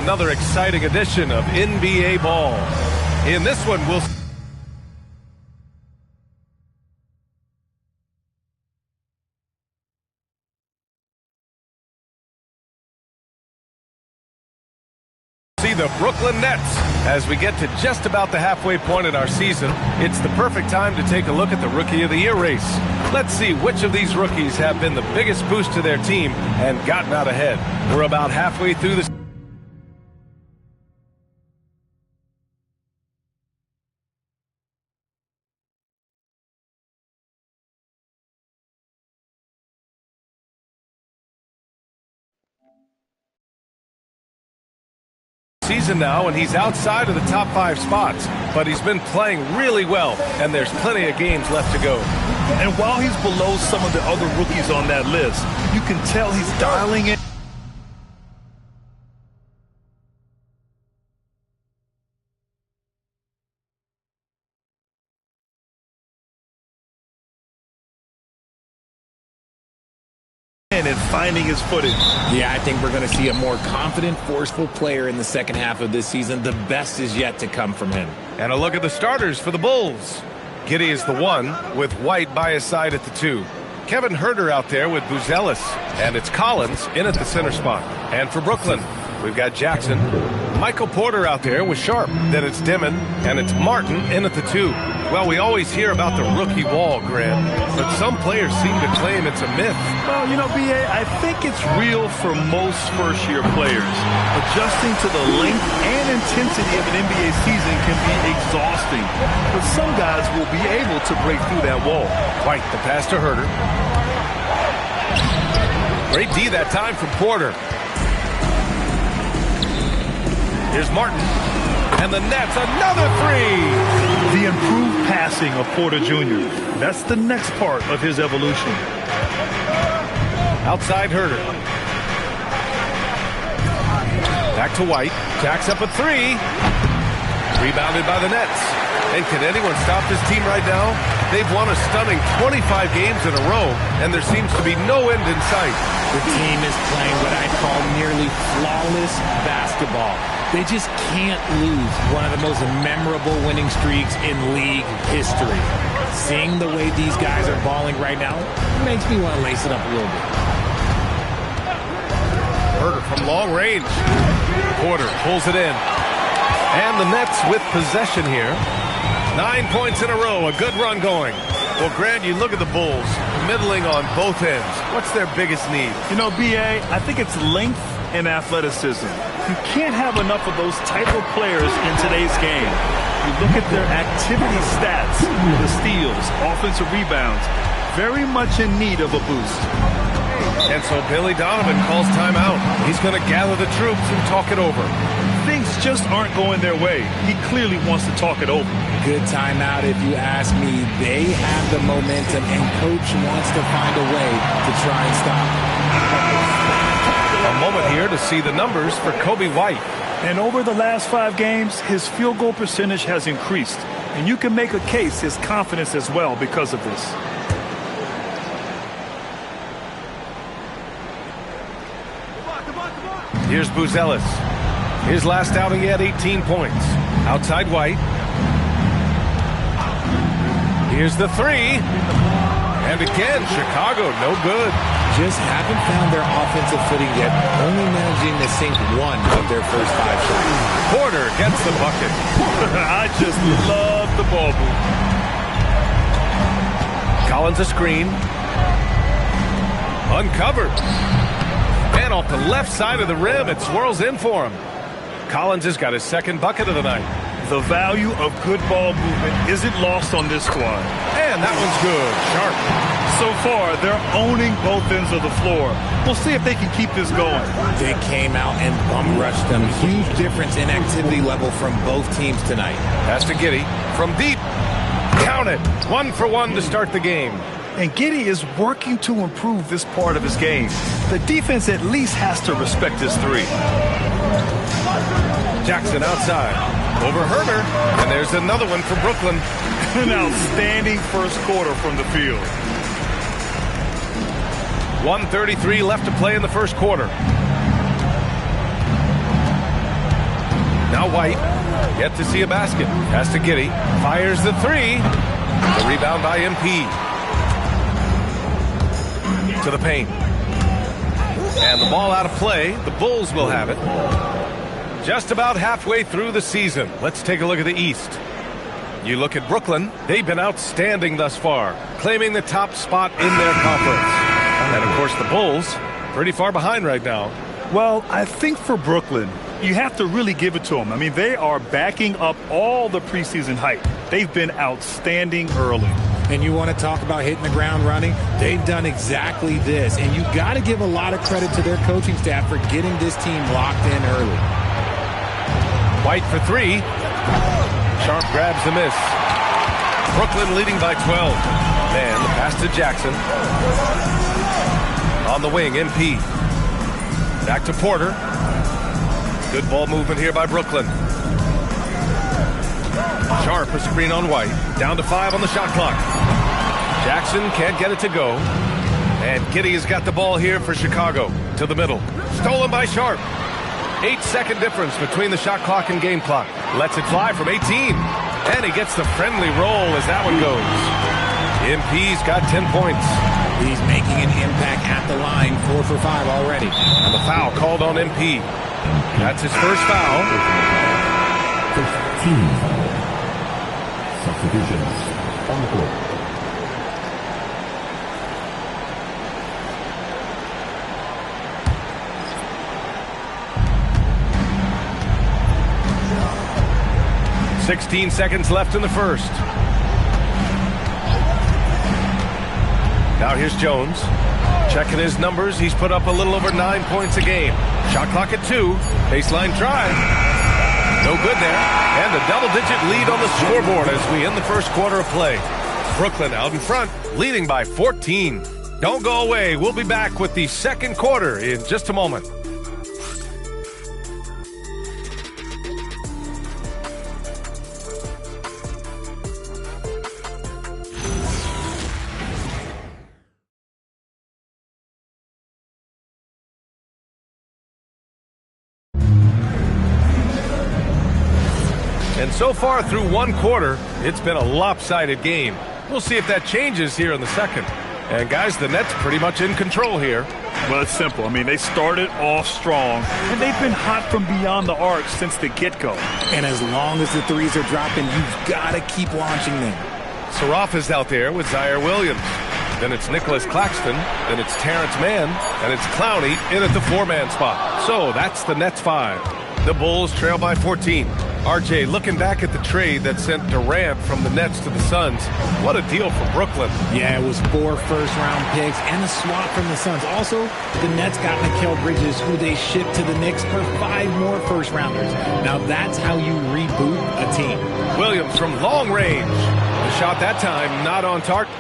Another exciting edition of NBA Ball. In this one, we'll see the Brooklyn Nets. As we get to just about the halfway point in our season, it's the perfect time to take a look at the Rookie of the Year race. Let's see which of these rookies have been the biggest boost to their team and gotten out ahead. We're about halfway through the season now, and he's outside of the top 5 spots, but he's been playing really well, and there's plenty of games left to go. And while he's below some of the other rookies on that list, you can tell he's dialing it. And finding his footing. Yeah, I think we're going to see a more confident, forceful player in the second half of this season. The best is yet to come from him. And a look at the starters for the Bulls. Giddey is the 1, with White by his side at the 2. Kevin Huerter out there with Buzelis, and it's Collins in at the center spot. And for Brooklyn, we've got Jackson. Michael Porter out there with Sharp. Then it's Dimon, and it's Martin in at the 2. Well, we always hear about the rookie wall, Grant, but some players seem to claim it's a myth. Well, you know, B.A., I think it's real for most first-year players. Adjusting to the length and intensity of an NBA season can be exhausting, but some guys will be able to break through that wall. White, the pass to Huerter. Great D that time from Porter. Here's Martin. And the Nets, another 3! The improved passing of Porter Jr. That's the next part of his evolution. Outside Huerter. Back to White. Jacks up a 3. Rebounded by the Nets. And can anyone stop this team right now? They've won a stunning 25 games in a row, and there seems to be no end in sight. The team is playing what I'd call nearly flawless basketball. They just can't lose one of the most memorable winning streaks in league history. Seeing the way these guys are balling right now makes me want to lace it up a little bit. Huerter from long range. Porter pulls it in. And the Nets with possession here. 9 points in a row, a good run going. Well, Grant, you look at the Bulls, middling on both ends. What's their biggest need? You know, B.A., I think it's length and athleticism. You can't have enough of those type of players in today's game. You look at their activity stats, the steals, offensive rebounds, very much in need of a boost. And so Billy Donovan calls timeout. He's going to gather the troops and talk it over. Things just aren't going their way. He clearly wants to talk it over. Good timeout if you ask me. They have the momentum, and Coach wants to find a way to try and stop it. A moment here to see the numbers for Coby White. And over the last 5 games, his field goal percentage has increased. And you can make a case his confidence as well because of this. Here's Buzelis. His last outing, he had 18 points. Outside White. Here's the 3. And again, Chicago, no good. Just haven't found their offensive footing yet, only managing to sink 1 of their first 5 shots. Porter gets the bucket. I just love the ball move. Collins a screen. Uncovered. And off the left side of the rim, it swirls in for him. Collins has got his second bucket of the night. The value of good ball movement isn't lost on this squad. And that one's good. Sharp. So far, they're owning both ends of the floor. We'll see if they can keep this going. They came out and bum rushed them. Huge difference in activity level from both teams tonight. Pass to Giddey from deep. Count it. 1 for 1 to start the game. And Giddey is working to improve this part of his game. The defense at least has to respect his 3. Jackson outside. Over Huerter. And there's another one for Brooklyn. An outstanding first quarter from the field. 1:33 left to play in the first quarter. Now White, yet to see a basket. Pass to Giddey, fires the three. The rebound by MP. To the paint. And the ball out of play. The Bulls will have it. Just about halfway through the season. Let's take a look at the East. You look at Brooklyn. They've been outstanding thus far, claiming the top spot in their conference. And, of course, the Bulls, pretty far behind right now. Well, I think for Brooklyn, you have to really give it to them. I mean, they are backing up all the preseason hype. They've been outstanding early. And you want to talk about hitting the ground running? They've done exactly this. And you got to give a lot of credit to their coaching staff for getting this team locked in early. White for three. Sharp grabs the miss. Brooklyn leading by 12. And the pass to Jackson. On the wing, MP. Back to Porter. Good ball movement here by Brooklyn. Sharp, a screen on White. Down to 5 on the shot clock. Jackson can't get it to go. And Giddey has got the ball here for Chicago. To the middle. Stolen by Sharp. 8-second difference between the shot clock and game clock. Lets it fly from 18. And he gets the friendly roll as that one goes. MP's got 10 points. He's making an impact at the line, 4 for 5 already. And the foul called on MP. That's his first foul. 15 substitutions on the court. $16 seconds left in the first. Now here's Jones. Checking his numbers. He's put up a little over 9 points a game. Shot clock at 2. Baseline try. No good there. And a double-digit lead on the scoreboard as we end the first quarter of play. Brooklyn out in front, leading by 14. Don't go away. We'll be back with the second quarter in just a moment. And so far through one quarter, it's been a lopsided game. We'll see if that changes here in the second. And guys, the Nets pretty much in control here. Well, it's simple. I mean, they started off strong, and they've been hot from beyond the arc since the get-go. And as long as the threes are dropping, you've got to keep launching them. Saraf is out there with Zaire Williams. Then it's Nicholas Claxton. Then it's Terrence Mann. And it's Clowney in at the 4-man spot. So that's the Nets 5. The Bulls trail by 14. RJ, looking back at the trade that sent Durant from the Nets to the Suns, what a deal for Brooklyn. Yeah, it was 4 first-round picks and a swap from the Suns. Also, the Nets got Mikal Bridges, who they shipped to the Knicks for 5 more first-rounders. Now that's how you reboot a team. Williams from long range. The shot that time not on target.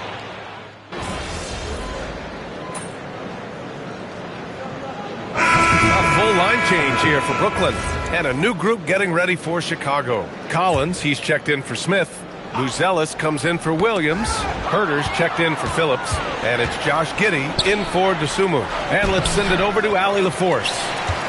Full line change here for Brooklyn. And a new group getting ready for Chicago. Collins, he's checked in for Smith. Buzelis comes in for Williams. Herter's checked in for Phillips. And it's Josh Giddey in for Dosunmu. And let's send it over to Allie LaForce.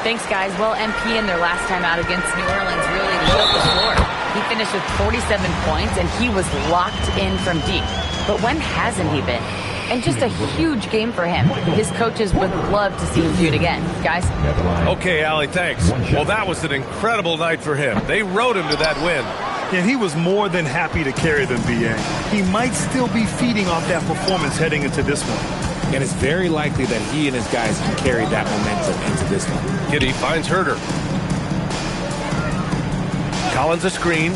Thanks, guys. Well, MP in their last time out against New Orleans really lit up the floor. He finished with 47 points, and he was locked in from deep. But when hasn't he been? And just a huge game for him. His coaches would love to see him do it again. Guys? Okay, Allie, thanks. Well, that was an incredible night for him. They rode him to that win. And he was more than happy to carry them, B.A. He might still be feeding off that performance heading into this one. And it's very likely that he and his guys can carry that momentum into this one. Giddey finds Herter. Collins a screen.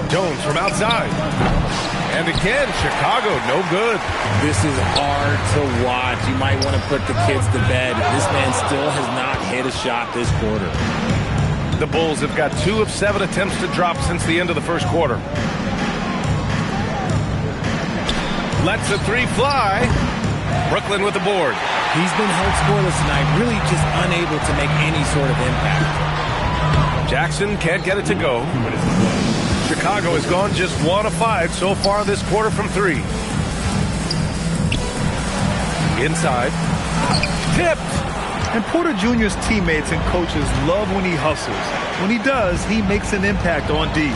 Jones from outside. And again, Chicago, no good. This is hard to watch. You might want to put the kids to bed. This man still has not hit a shot this quarter. The Bulls have got 2 of 7 attempts to drop since the end of the first quarter. Lets the 3 fly. Brooklyn with the board. He's been held scoreless tonight, really just unable to make any sort of impact. Jackson can't get it to go. Chicago has gone just 1 of 5 so far this quarter from 3. Inside. Tipped. And Porter Jr.'s teammates and coaches love when he hustles. When he does, he makes an impact on D.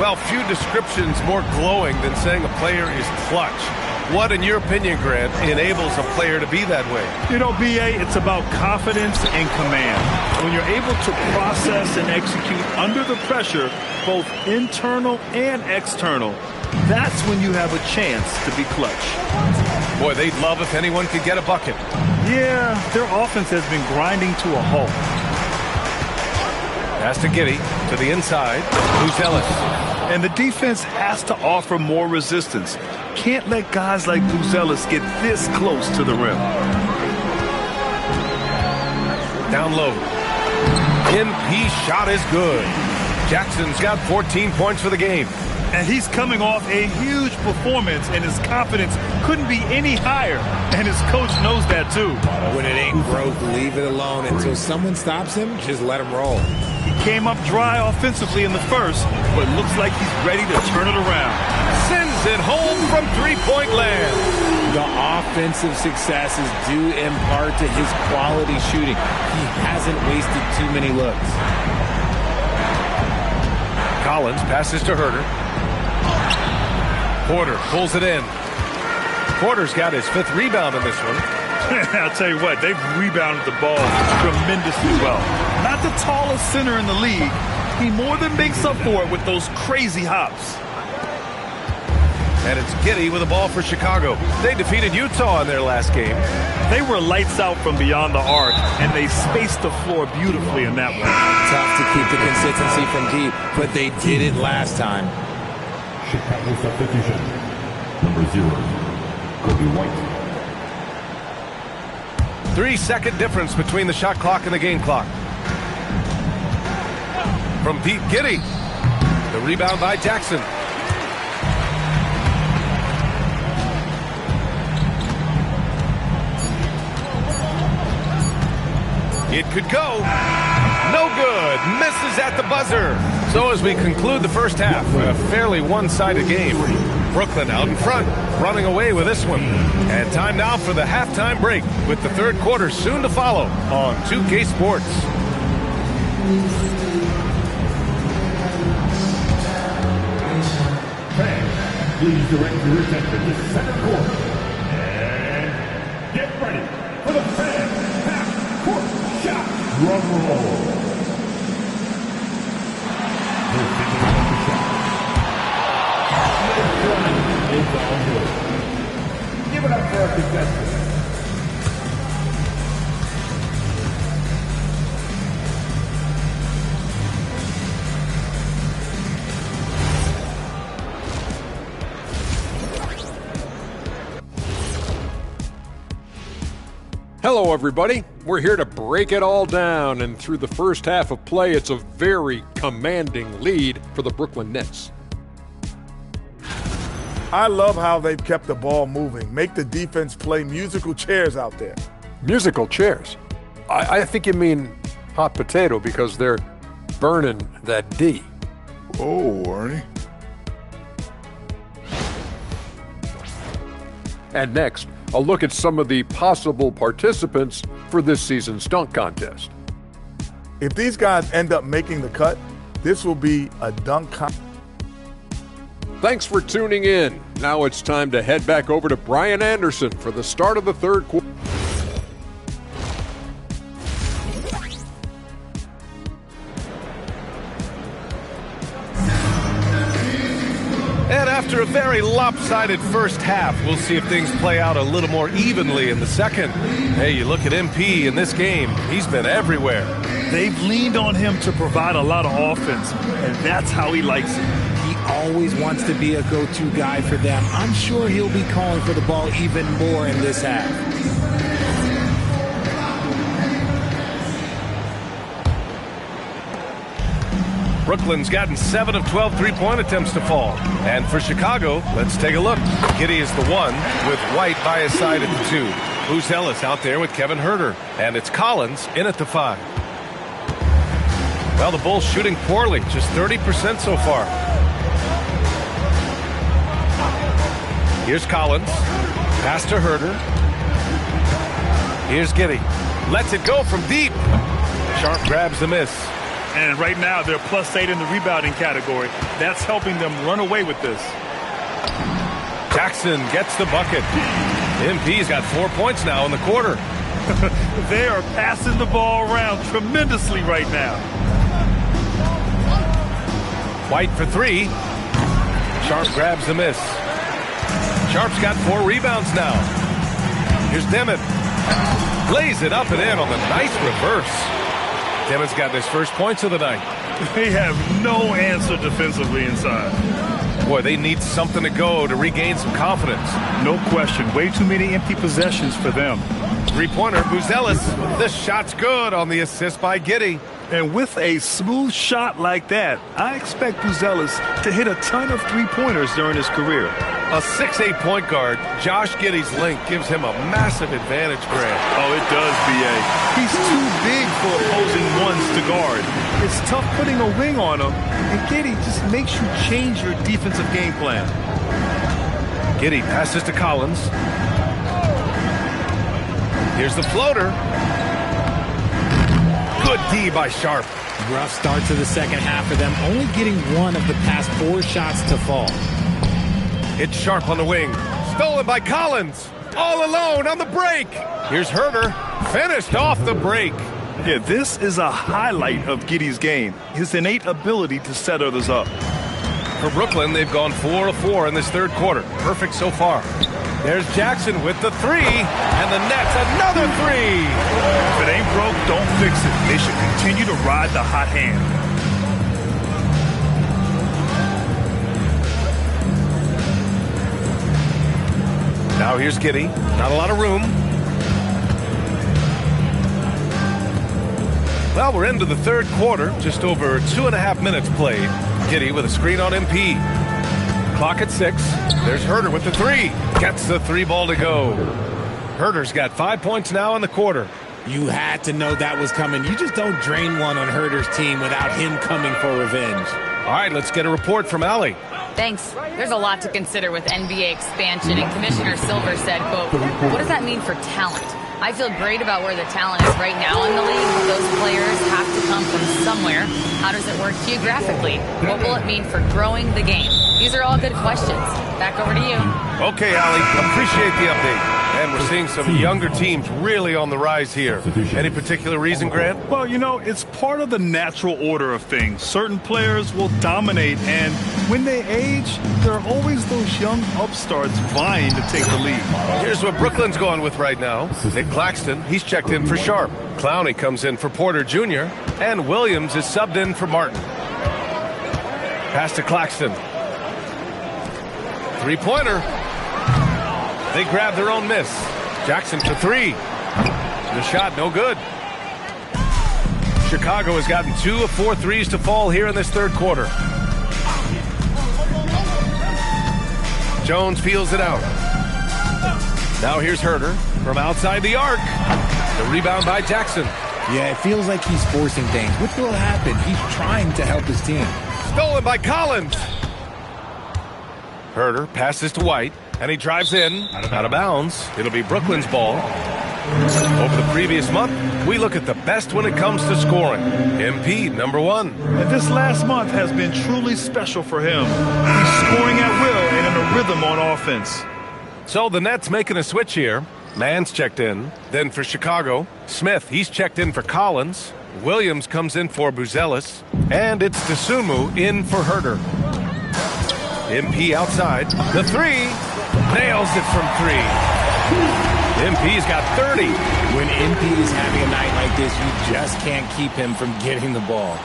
Well, few descriptions more glowing than saying a player is clutch. What, in your opinion, Grant, enables a player to be that way? You know, B.A., it's about confidence and command. When you're able to process and execute under the pressure, both internal and external, that's when you have a chance to be clutch. Boy, they'd love if anyone could get a bucket. Yeah, their offense has been grinding to a halt. Pass to Giddey, to the inside. Buzelis. And the defense has to offer more resistance. Can't let guys like Buzelis get this close to the rim. Down low. MP shot is good. Jackson's got 14 points for the game. And he's coming off a huge performance, and his confidence couldn't be any higher. And his coach knows that, too. When it ain't growth, leave it alone. Until someone stops him, just let him roll. He came up dry offensively in the first, but looks like he's ready to turn it around. Sends it home from three-point land. The offensive success is due in part to his quality shooting. He hasn't wasted too many looks. Collins passes to Herder. Porter pulls it in. Porter's got his 5th rebound in this one. I'll tell you what, they've rebounded the ball tremendously well. Not the tallest center in the league. He more than makes up for it with those crazy hops. And it's Giddey with the ball for Chicago. They defeated Utah in their last game. They were lights out from beyond the arc, and they spaced the floor beautifully in that one. Tough to keep the consistency from deep, but they did it last time. Chicago substitution. Number 0, Kobe White. 3-second difference between the shot clock and the game clock. From deep, Giddey. The rebound by Jackson. It could go. No good. Misses at the buzzer. So as we conclude the first half, a fairly one-sided game. Brooklyn out in front, running away with this one. And time now for the halftime break, with the third quarter soon to follow on 2K Sports. Fans, please direct your attention to center court. And get ready for the fan half-court shot. Drum roll. It's all good. Give it up for our contestants. Hello, everybody. We're here to break it all down, and through the first half of play, it's a very commanding lead for the Brooklyn Nets. I love how they've kept the ball moving. Make the defense play musical chairs out there. Musical chairs? I think you mean hot potato because they're burning that D. Oh, Ernie. And next, a look at some of the possible participants for this season's dunk contest. If these guys end up making the cut, this will be a dunk contest. Thanks for tuning in. Now it's time to head back over to Brian Anderson for the start of the third quarter. And after a very lopsided first half, we'll see if things play out a little more evenly in the second. Hey, you look at MP in this game, he's been everywhere. They've leaned on him to provide a lot of offense, and that's how he likes it. He always wants to be a go-to guy for them. I'm sure he'll be calling for the ball even more in this half. Brooklyn's gotten 7 of 12 three-point attempts to fall. And for Chicago, let's take a look. Giddey is the 1 with White by his side at the 2. Buzelis out there with Kevin Herder. And it's Collins in at the 5. Well, the Bulls shooting poorly, just 30% so far. Here's Collins. Pass to Herder. Here's Giddey. Lets it go from deep. Sharp grabs the miss. And right now, they're +8 in the rebounding category. That's helping them run away with this. Jackson gets the bucket. MP's got 4 points now in the quarter. They are passing the ball around tremendously right now. White for 3. Sharp grabs the miss. Sharp's got 4 rebounds now. Here's Dimmitt. Lays it up and in on the nice reverse. Dimmitt's got his first points of the night. They have no answer defensively inside. Boy, they need something to go to regain some confidence. No question. Way too many empty possessions for them. Three-pointer, Buzelis. The shot's good on the assist by Giddey. And with a smooth shot like that, I expect Buzelis to hit a ton of three-pointers during his career. A 6'8" point guard, Josh Giddey's length gives him a massive advantage, Grant. Oh, it does, B.A. He's too big for opposing ones to guard. It's tough putting a wing on him, and Giddey just makes you change your defensive game plan. Giddey passes to Collins. Here's the floater. Good D by Sharp. Rough start to the second half for them, only getting one of the past 4 shots to fall. It's Sharp on the wing. Stolen by Collins. All alone on the break. Here's Herder. Finished off the break. Yeah, this is a highlight of Giddey's game. His innate ability to set others up. For Brooklyn, they've gone 4 of 4 in this third quarter. Perfect so far. There's Jackson with the 3. And the Nets another 3. If it ain't broke, don't fix it. They should continue to ride the hot hand. Now here's Giddey. Not a lot of room. Well, we're into the third quarter. Just over 2.5 minutes played. Giddey with a screen on MP. Clock at 6. There's Herder with the 3. Gets the 3 ball to go. Herder's got 5 points now in the quarter. You had to know that was coming. You just don't drain one on Herder's team without him coming for revenge. All right, let's get a report from Allie. Thanks. There's a lot to consider with NBA expansion, and Commissioner Silver said, quote, what does that mean for talent? I feel great about where the talent is right now in the league, but those players have to come from somewhere. How does it work geographically? What will it mean for growing the game? These are all good questions. Back over to you. Okay, Allie, appreciate the update. And we're seeing some younger teams really on the rise here. Any particular reason, Grant? Well, you know, it's part of the natural order of things. Certain players will dominate, and when they age, there are always those young upstarts vying to take the lead. Here's what Brooklyn's going with right now. Nick Claxton, he's checked in for Sharp. Clowney comes in for Porter Jr., and Williams is subbed in for Martin. Pass to Claxton. Three-pointer. They grab their own miss. Jackson for 3. The shot, no good. Chicago has gotten 2 of 4 threes to fall here in this third quarter. Jones peels it out. Now here's Herder from outside the arc. The rebound by Jackson. Yeah, it feels like he's forcing things. What will happen? He's trying to help his team. Stolen by Collins. Herder passes to White, and he drives in. Out of bounds. It'll be Brooklyn's ball. Over the previous month, we look at the best when it comes to scoring. MP, number 1. And this last month has been truly special for him. He's scoring at will and in a rhythm on offense. So the Nets making a switch here. Mann's checked in. Then for Chicago, Smith, he's checked in for Collins. Williams comes in for Buzelis. And it's Dosunmu in for Herder. MP outside. The 3. Nails it from 3. MP's got 30. When MP is having a night like this, you just can't keep him from getting the ball.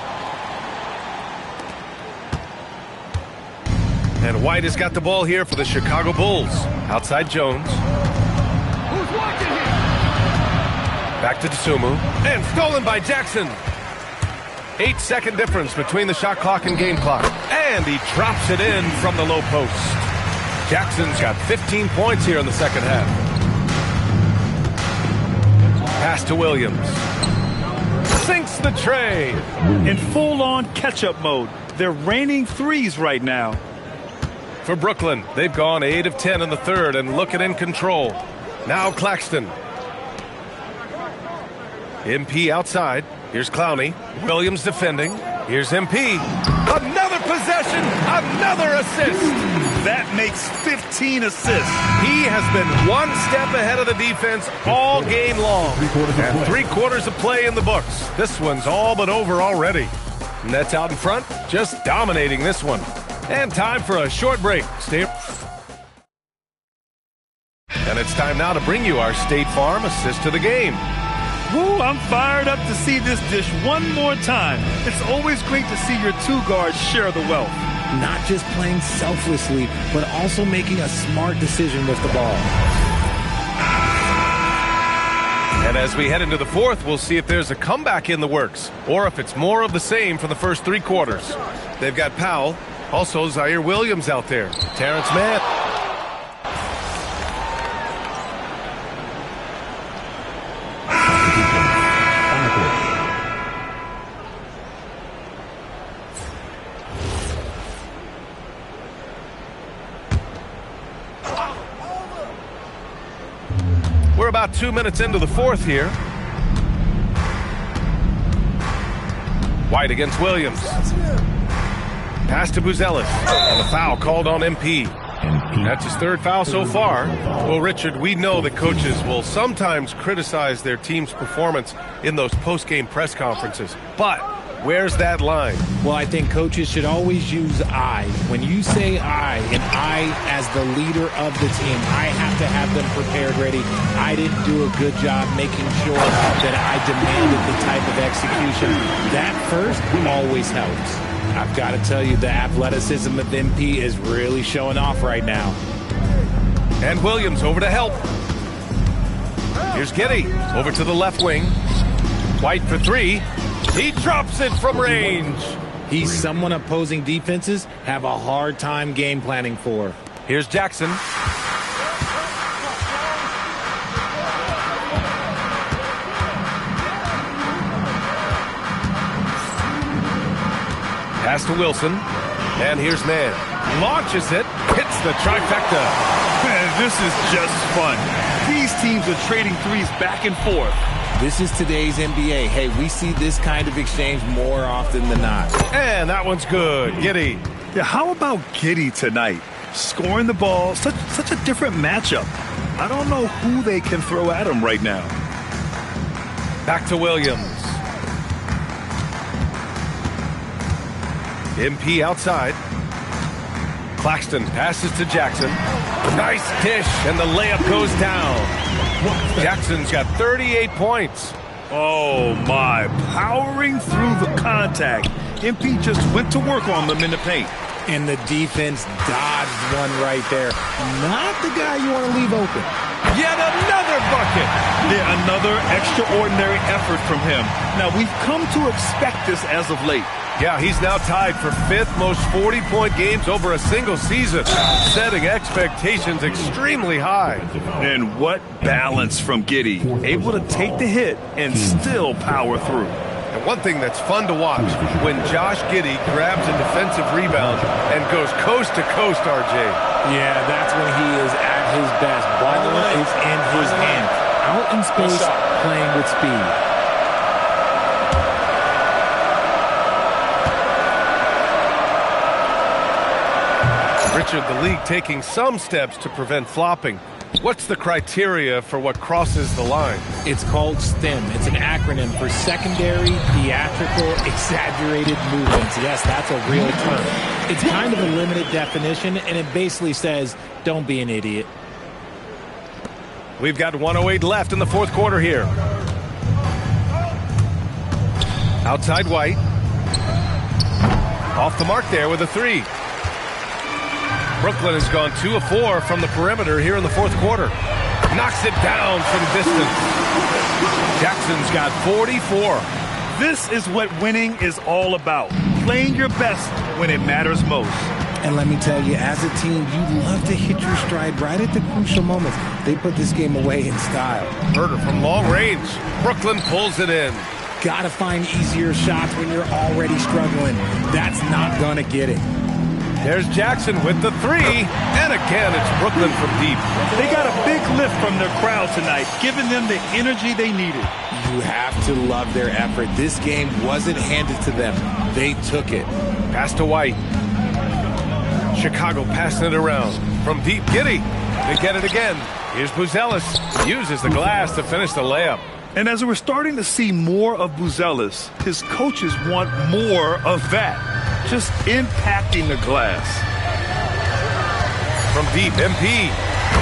And White has got the ball here for the Chicago Bulls. Outside Jones. Who's watching here? Back to Dosunmu. And stolen by Jackson. 8-second difference between the shot clock and game clock. And he drops it in from the low post. Jackson's got 15 points here in the second half. Pass to Williams. Sinks the tray. In full-on catch-up mode. They're raining threes right now. For Brooklyn, they've gone 8 of 10 in the third and looking in control. Now Claxton. MP outside. Here's Clowney. Williams defending. Here's MP. Another possession. Another assist. That makes 15 assists. He has been one step ahead of the defense all game long. And 3/4 of play in the books. This one's all but over already. Nets out in front, just dominating this one. And time for a short break. And it's time now to bring you our State Farm assist to the game. Woo, I'm fired up to see this dish one more time. It's always great to see your two guards share the wealth. Not just playing selflessly, but also making a smart decision with the ball. And as we head into the fourth, we'll see if there's a comeback in the works or if it's more of the same for the first 3 quarters. They've got Powell, also Zaire Williams out there. Terrence Mann. We're about 2 minutes into the fourth here. White against Williams. Pass to Buzelis. And the foul called on MP. That's his 3rd foul so far. Well, Richard, we know that coaches will sometimes criticize their team's performance in those post-game press conferences. But where's that line? Well, I think coaches should always use I. When you say I, and I as the leader of the team, I have to have them prepared ready. I didn't do a good job making sure that I demanded the type of execution. That first always helps. I've got to tell you, the athleticism of MP is really showing off right now. And Williams over to help. Here's Giddey over to the left wing. White for 3. He drops it from range. He's someone opposing defenses have a hard time game planning for. Here's Jackson. Pass to Wilson. And here's Mann. Launches it. Hits the trifecta. Man, this is just fun. These teams are trading threes back and forth. This is today's NBA. Hey, we see this kind of exchange more often than not. And that one's good. Giddey. Yeah, how about Giddey tonight? Scoring the ball, such a different matchup. I don't know who they can throw at him right now. Back to Williams. MP outside. Claxton passes to Jackson. Nice dish, and the layup goes down. Jackson's got 38 points. Oh, my. Powering through the contact. MP just went to work on them in the paint. And the defense dodged one right there. Not the guy you want to leave open. Yet another bucket. Yeah, another extraordinary effort from him. Now, we've come to expect this as of late. Yeah, he's now tied for 5th most 40-point games over a single season, setting expectations extremely high. And what balance from Giddey. Able to take the hit and still power through. And one thing that's fun to watch, when Josh Giddey grabs a defensive rebound and goes coast to coast, RJ. Yeah, that's when he is at his best. Ball is in his hand. Out in space, playing with speed. Richard, the league taking some steps to prevent flopping. What's the criteria for what crosses the line? It's called STEM. It's an acronym for secondary, theatrical, exaggerated movements. Yes, that's a real term. It's kind of a limited definition, and it basically says, don't be an idiot. We've got 1:08 left in the 4th quarter here. Outside White. Off the mark there with a 3. Brooklyn has gone 2 of 4 from the perimeter here in the 4th quarter. Knocks it down from distance. Jackson's got 44. This is what winning is all about. Playing your best when it matters most. And let me tell you, as a team, you love to hit your stride right at the crucial moments. They put this game away in style. Herder from long range. Brooklyn pulls it in. Gotta find easier shots when you're already struggling. That's not gonna get it. There's Jackson with the three. And again, it's Brooklyn from deep. They got a big lift from their crowd tonight, giving them the energy they needed. You have to love their effort. This game wasn't handed to them. They took it. Pass to White. Chicago passing it around. From deep, Giddey. They get it again. Here's Buzelis. Uses the glass to finish the layup. And as we're starting to see more of Buzelis, his coaches want more of that. Just impacting the glass. From deep, MP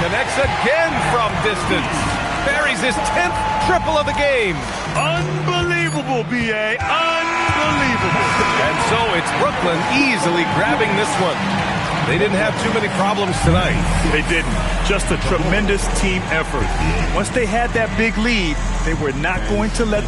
connects again from distance. Buries his 10th triple of the game. Unbelievable, B.A. Unbelievable. And so it's Brooklyn easily grabbing this one. They didn't have too many problems tonight. They didn't. Just a tremendous team effort. Once they had that big lead, they were not going to let